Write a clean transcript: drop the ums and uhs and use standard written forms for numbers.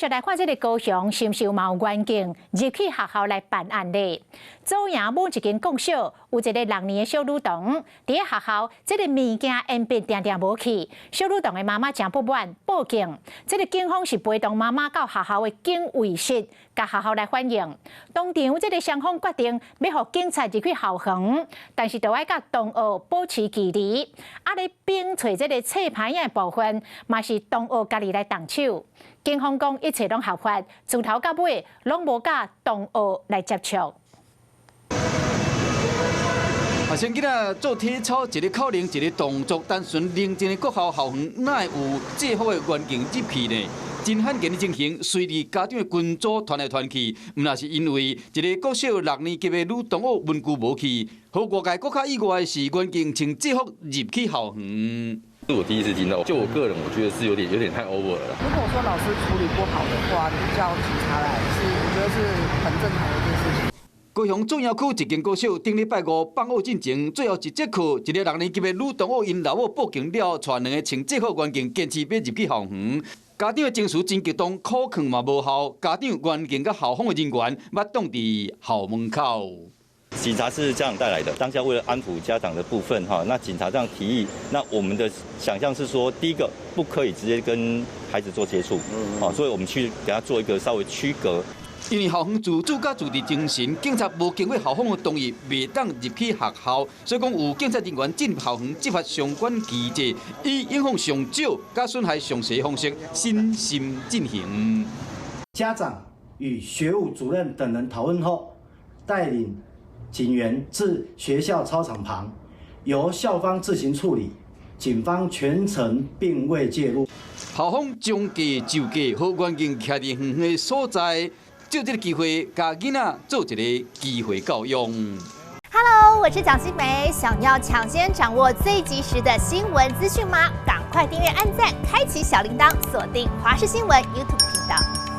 续来看这个高雄是不是有嘛有远景入去学校来办案呢？左营某一间国小有一个6年的小女童，伫学校这个物件鉛笔定定无去，小女童的妈妈真不满，报警。这个警方是陪同妈妈到学校的警卫室，甲学校来反映。当场这个双方决定要让警察入去校园，但是就要甲同学保持距离。啊，咧并找这个册牌的部分，嘛是同学家己来动手。警方讲一切拢合法，从头到尾拢无甲同学来接触。先囡仔做体操，一个口令，一个动作，单纯宁静的国校校园，哪会有这好的环境入去呢？真罕见的情形，随着家长的群组传来传去，毋那是因为一个国小6年级的女同学文具无去，和外界国家以外是环境穿制服入去校园。是我第一次听到，就我个人，我觉得是有点太 over 了。如果说老师处理不好的话，你叫警察来，我觉得是很正常的一件事情。高雄中央区一间高小，顶礼拜5放学进前，最后一节课，一个6年级的女同学因老母报警了，带2个穿制服员警坚持要入去校园。家长的情绪真激动，苦劝嘛无效，家长员警甲校方的人员要挡伫校门口。警察是家长带来的，当下为了安抚家长的部分哈，那警察这样提议，那我们的想象是说，第一个不可以直接跟孩子做接触，所以我们去给他做一个稍微区隔。因为校方自主甲自治精神，警察无经过校方的同意，袂当入去学校，所以讲有警察人员进入校园执法相关机制，以影响上少、甲损害上小的方式，身心进行。家长与学务主任等人讨论后，带领警员至学校操场旁，由校方自行处理，警方全程并未介入。校方将计就计，和员警徛伫远远的所在。就这个机会，甲囡仔做一个机会教育。Hello， 我是蒋欣梅。想要抢先掌握最及时的新闻资讯吗？赶快订阅、按赞、开启小铃铛，锁定华视新闻 YouTube 频道。